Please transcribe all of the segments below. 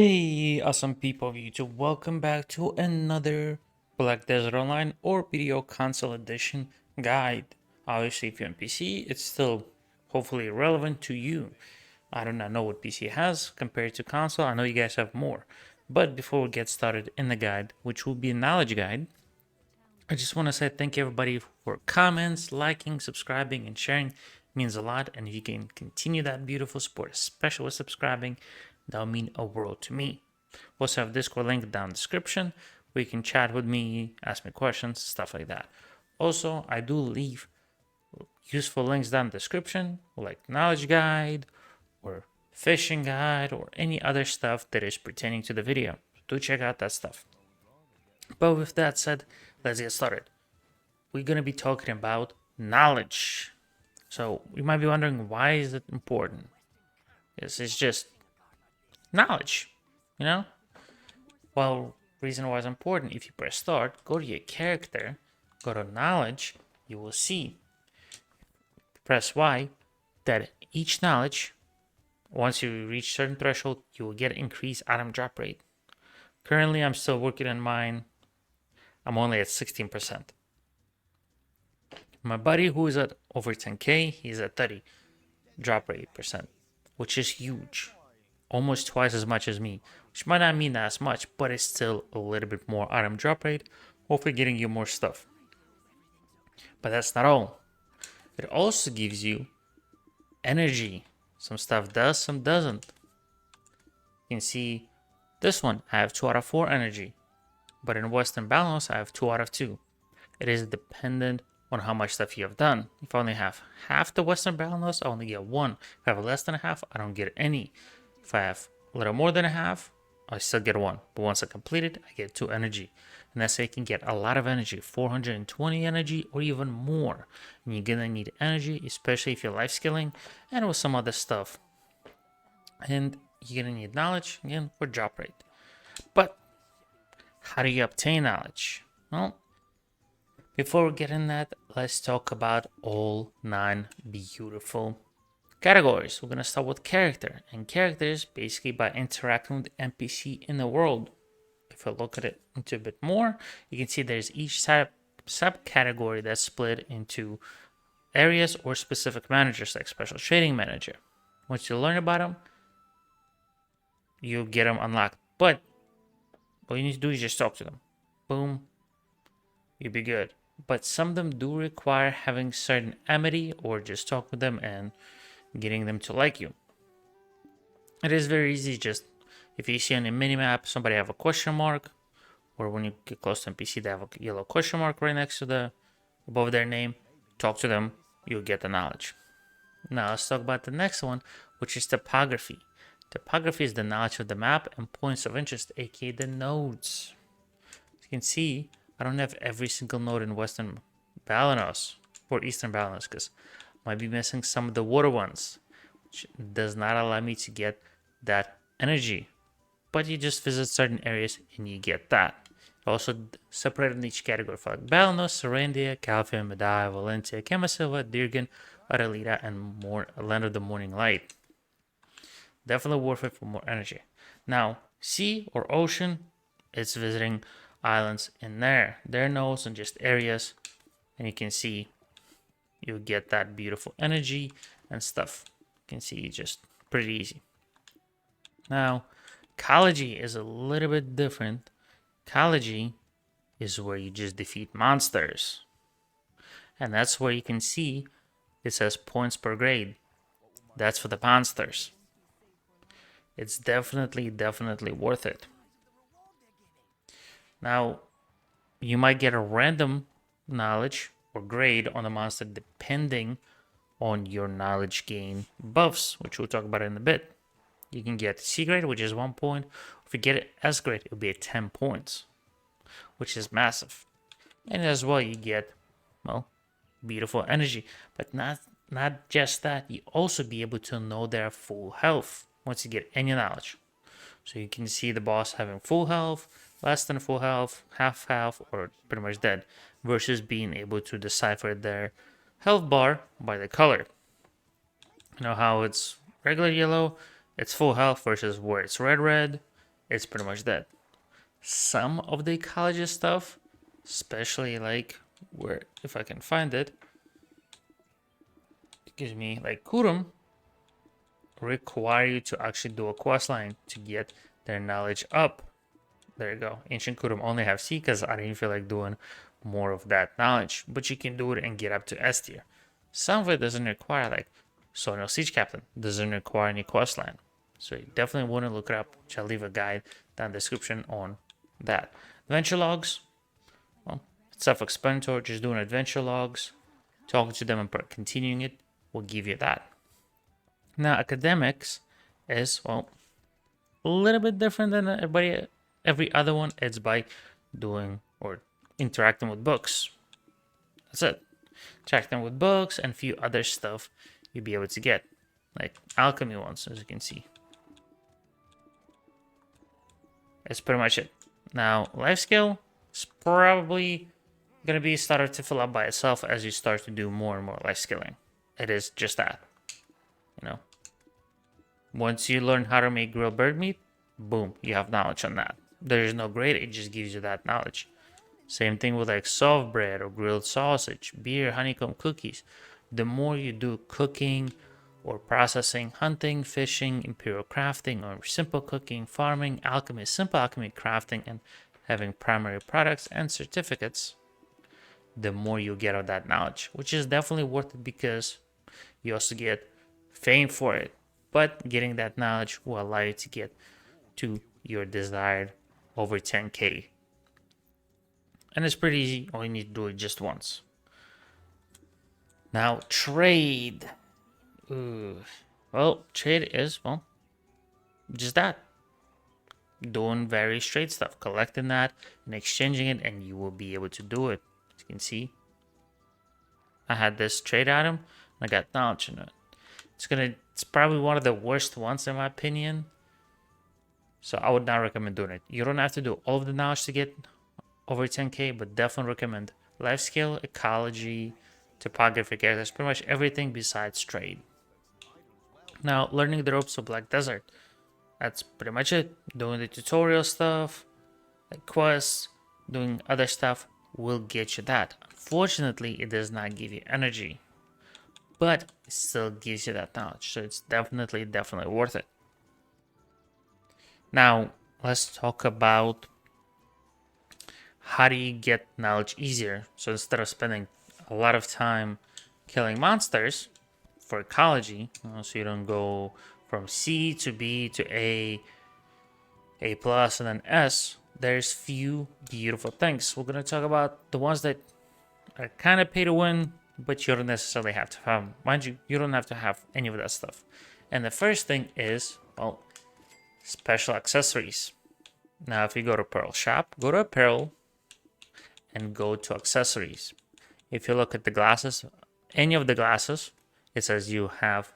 Hey, awesome people of YouTube, welcome back to another Black Desert Online or BDO Console Edition guide. Obviously, if you're on PC, it's still hopefully relevant to you. I do not know what PC has compared to console. I know you guys have more. But before we get started in the guide, which will be a knowledge guide, I just want to say thank you everybody for comments, liking, subscribing, and sharing. It means a lot, and if you can continue that beautiful support, especially with subscribing, that will mean a world to me. We also have Discord link down in the description where you can chat with me, ask me questions, stuff like that. Also, I do leave useful links down in the description, like knowledge guide or fishing guide or any other stuff that is pertaining to the video. Do check out that stuff. But with that said, let's get started. We're going to be talking about knowledge. So you might be wondering, why is it important? It's just knowledge, you know? Well, reason why it's important, if you press start, go to your character, go to knowledge, you will see, press Y, that each knowledge, once you reach certain threshold, you will get increased item drop rate. Currently, I'm still working on mine. I'm only at 16%. My buddy who is at over 10k, he's at 30 drop rate percent, which is huge. Almost twice as much as me, which might not mean as much, but it's still a little bit more item drop rate, hopefully getting you more stuff. But that's not all. It also gives you energy. Some stuff does, some doesn't. You can see this one, I have 2 out of 4 energy, but in Western Balance, I have 2 out of 2. It is dependent on how much stuff you have done. If I only have half the Western Balance, I only get 1. If I have less than a half, I don't get any. If I have a little more than a half, I still get 1. But once I complete it, I get 2 energy. And that's how you can get a lot of energy, 420 energy or even more. And you're gonna need energy, especially if you're life skilling and with some other stuff. And you're gonna need knowledge, again, for drop rate. But how do you obtain knowledge? Well, before we get in that, let's talk about all 9 beautiful categories. We're going to start with character. And characters, basically by interacting with the NPC in the world. If I look at it into a bit more, you can see there's each subcategory that's split into areas or specific managers, like special trading manager. Once you learn about them, you'll get them unlocked. But all you need to do is just talk to them. Boom, you'll be good. But some of them do require having certain amity or just talk with them and getting them to like you. It is very easy, just if you see on a minimap somebody have a question mark, or when you get close to NPC they have a yellow question mark right next to the above their name, talk to them, you'll get the knowledge. Now let's talk about the next one, which is topography. Topography is the knowledge of the map and points of interest, aka the nodes. As you can see, I don't have every single node in Western Balanos or Eastern Balanos because I might be missing some of the water ones, which does not allow me to get that energy. But you just visit certain areas and you get that. Also separated in each category for like Balanos, Serendia, Calfia, Medai, Valentia, Camasilva, Dirgan, Adelita, and more Land of the Morning Light. Definitely worth it for more energy. Now, sea or ocean, it's visiting islands in their nodes and just areas, and you can see you get that beautiful energy and stuff. You can see just pretty easy. Now, ecology is a little bit different. Ecology is where you just defeat monsters, and that's where you can see it says points per grade. That's for the monsters. It's definitely worth it. Now, you might get a random knowledge or grade on the monster depending on your knowledge gain buffs, which we'll talk about in a bit. You can get C grade, which is 1 point. If you get it S grade, it'll be at 10 points, which is massive. And as well, you get, well, beautiful energy. But not just that, you also be able to know their full health once you get any knowledge. So you can see the boss having full health, less than full health, half health, or pretty much dead, versus being able to decipher their health bar by the color. You know how it's regular yellow, it's full health, versus where it's red, it's pretty much that. Some of the ecology stuff, especially like where, if I can find it, excuse me, like Kurum, require you to actually do a quest line to get their knowledge up. There you go. Ancient Kurum only have C because I didn't feel like doing more of that knowledge, but you can do it and get up to S tier. Some of it doesn't require, like Sonal Siege Captain doesn't require any quest line, so you definitely want to look it up. I'll leave a guide down in the description on that. Adventure logs, well, it's self-explanatory. Just doing adventure logs, talking to them and continuing it will give you that. Now, academics is, well, a little bit different than every other one. It's by doing or interacting with books. That's it. Interacting with books and a few other stuff you'll be able to get, like alchemy ones, as you can see. That's pretty much it. Now, life skill is probably gonna be started to fill up by itself as you start to do more and more life skilling. It is just that, you know. Once you learn how to make grilled bird meat, boom, you have knowledge on that. There is no grade, it just gives you that knowledge. Same thing with like soft bread or grilled sausage, beer, honeycomb cookies. The more you do cooking or processing, hunting, fishing, imperial crafting, or simple cooking, farming, alchemy, simple alchemy, crafting, and having primary products and certificates, the more you get of that knowledge, which is definitely worth it because you also get fame for it. But getting that knowledge will allow you to get to your desired over 10k. And it's pretty easy, all you need to do it just once. Now, trade. Ooh. Well, trade is, well, just that. Doing very straight stuff, collecting that and exchanging it, and you will be able to do it. As you can see, I had this trade item, and I got knowledge in it. It's probably one of the worst ones in my opinion. So I would not recommend doing it. You don't have to do all of the knowledge to get over 10k, but definitely recommend life skill, ecology, topography characters, pretty much everything besides trade. Now, learning the ropes of Black Desert. That's pretty much it. Doing the tutorial stuff, like quests, doing other stuff will get you that. Unfortunately, it does not give you energy, but it still gives you that knowledge. So it's definitely worth it. Now, let's talk about how do you get knowledge easier. So instead of spending a lot of time killing monsters for ecology, so you don't go from C to B to A plus, and then S, there's few beautiful things. We're going to talk about the ones that are kind of pay to win, but you don't necessarily have to have. Mind you, you don't have to have any of that stuff. And the first thing is, well, special accessories. Now, if you go to Pearl Shop, go to Apparel, and go to accessories. If you look at the glasses, any of the glasses, it says you have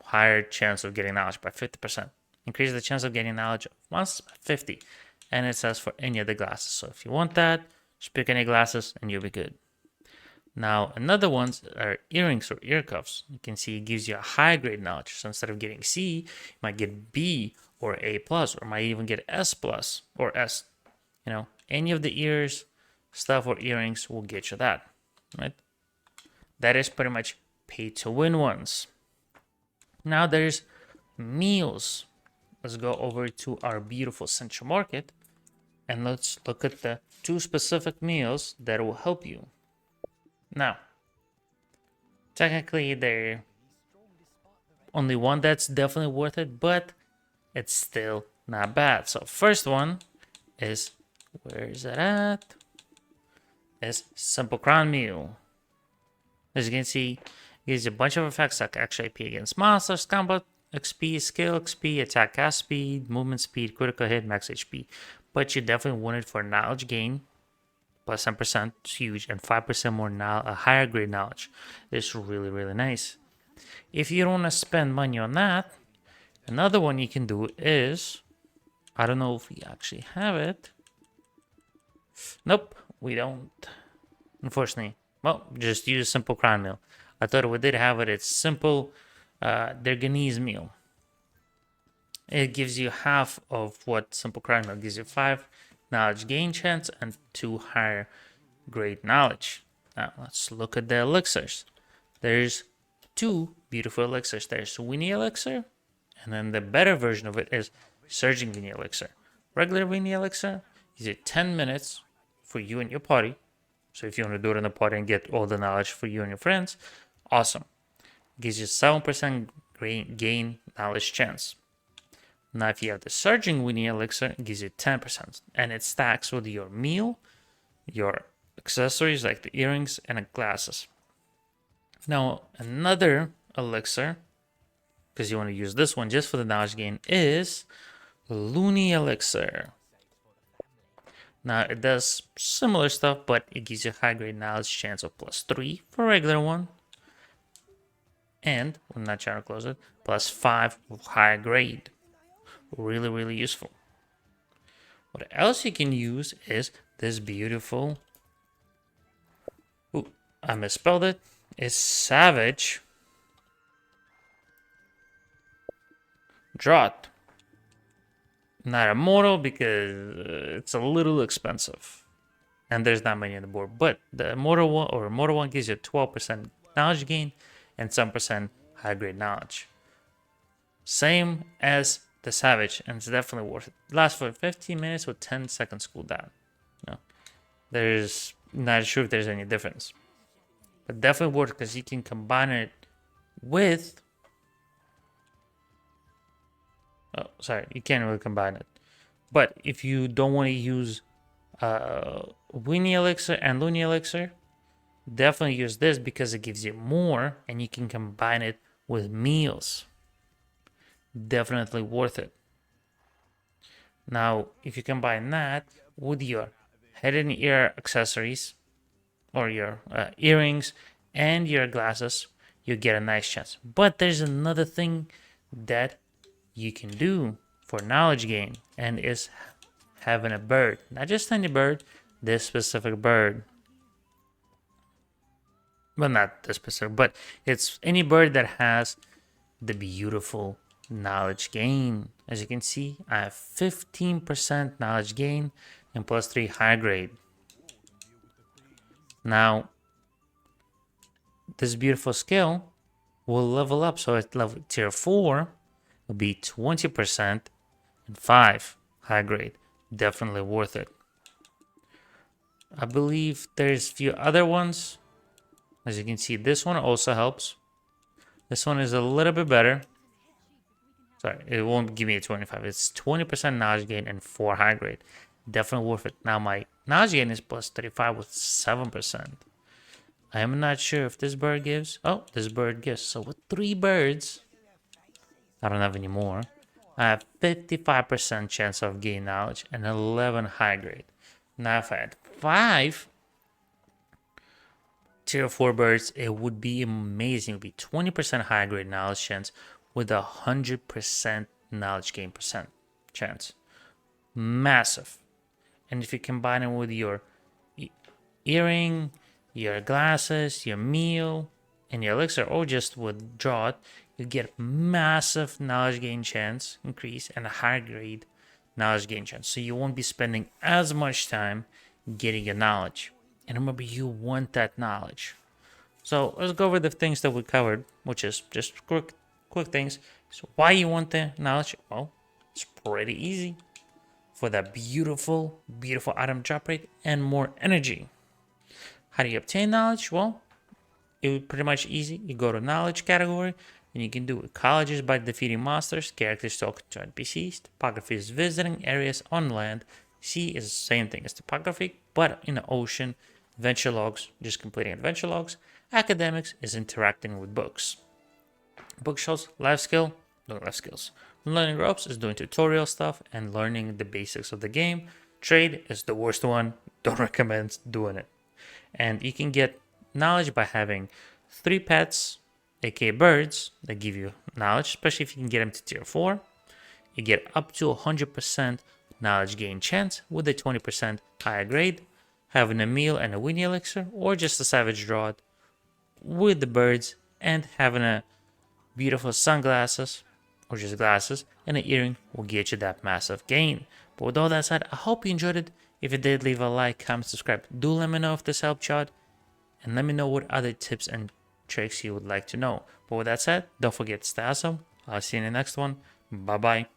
higher chance of getting knowledge by 50%. Increase the chance of getting knowledge of monsters by 50. And it says for any of the glasses. So if you want that, just pick any glasses and you'll be good. Now, another ones are earrings or ear cuffs. You can see it gives you a high grade knowledge. So instead of getting C, you might get B or A plus, or might even get S plus or S. You know, any of the ears, stuff, or earrings will get you that, right? That is pretty much pay to win ones. Now there's meals. Let's go over to our beautiful Central Market and let's look at the 2 specific meals that will help you. Now, technically there's only one that's definitely worth it, but it's still not bad. So first one is, where is that at? Is Simple Crown Meal. As you can see, it gives you a bunch of effects like extra AP against monsters, combat XP, skill XP, attack cast speed, movement speed, critical hit, max HP. But you definitely want it for knowledge gain, plus 10%, it's huge, and 5% more a higher grade knowledge. It's really nice. If you don't want to spend money on that, another one you can do is, I don't know if we actually have it. Nope, we don't, unfortunately. Well, just use Simple Crown Meal. I thought we did have it. It's Simple Derganese Meal. It gives you half of what simple crime gives you 5 knowledge gain chance and 2 higher grade knowledge. Now let's look at the elixirs. There's 2 beautiful elixirs. There's Winnie Elixir, and then the better version of it is Surging Winnie Elixir. Regular Winnie Elixir gives you 10 minutes for you and your party. So if you want to do it in the party and get all the knowledge for you and your friends, awesome. Gives you 7% gain knowledge chance. Now, if you have the Surging Winnie Elixir, it gives you 10%, and it stacks with your meal, your accessories like the earrings and the glasses. Now, another elixir, because you want to use this one just for the knowledge gain, is Loony Elixir. Now, it does similar stuff, but it gives you high grade knowledge chance of +3 for regular one. And, when not trying to close it, +5 high grade. Really, really useful. What else you can use is this beautiful, ooh, I misspelled it, is Savage Drought. Not immortal because it's a little expensive. And there's not many on the board. But the immortal one gives you 12% knowledge gain and 7% high grade knowledge. Same as the Savage, and it's definitely worth it. Lasts for 15 minutes with 10 seconds cooldown. No, there's not sure if there's any difference, but definitely worth it because you can combine it with. Oh, sorry, you can't really combine it. But if you don't want to use Winnie Elixir and Loony Elixir, definitely use this because it gives you more and you can combine it with meals. Definitely worth it. Now, if you combine that with your head and ear accessories or your earrings and your glasses, you get a nice chance. But there's another thing that you can do for knowledge gain, and is having a bird. Not just any bird, this specific bird. Well, not this specific, but it's any bird that has the beautiful knowledge gain. As you can see, I have 15% knowledge gain and +3 high grade. Now, this beautiful skill will level up. So at level tier 4 will be 20% and 5 high grade. Definitely worth it. I believe there's a few other ones. As you can see, this one also helps. This one is a little bit better. Sorry, it won't give me a 25. It's 20% knowledge gain and 4 high grade. Definitely worth it. Now my knowledge gain is +35 with 7%. I am not sure if this bird gives. Oh, this bird gives. So with 3 birds, I don't have any more. I have 55% chance of gain knowledge and 11 high grade. Now if I had 5 tier 4 birds, it would be amazing. It would be 20% high grade knowledge chance with 100% knowledge gain percent chance. Massive. And if you combine it with your earring, your glasses, your meal, and your elixir, or just with drought, you get massive knowledge gain chance increase and a high grade knowledge gain chance. So you won't be spending as much time getting your knowledge. And remember, you want that knowledge. So let's go over the things that we covered, which is just quick things. So why you want the knowledge? Well, it's pretty easy. For that beautiful, beautiful item drop rate and more energy. How do you obtain knowledge? Well, it was pretty much easy. You go to knowledge category and you can do ecologies by defeating monsters, characters talking to NPCs, topography is visiting areas on land, sea is the same thing as topography, but in the ocean, adventure logs, just completing adventure logs, academics is interacting with books. Bookshelves, life skill, no life skills. Learning ropes is doing tutorial stuff and learning the basics of the game. Trade is the worst one. Don't recommend doing it. And you can get knowledge by having 3 pets, aka birds, that give you knowledge, especially if you can get them to tier 4. You get up to 100% knowledge gain chance with a 20% higher grade. Having a meal and a Winnie Elixir, or just a Savage Drought with the birds, and having a beautiful sunglasses or just glasses, and an earring will get you that massive gain. But with all that said, I hope you enjoyed it. If you did, leave a like, comment, subscribe. Do let me know if this helped you out, and let me know what other tips and tricks you would like to know. But with that said, don't forget to stay awesome. I'll see you in the next one. Bye bye.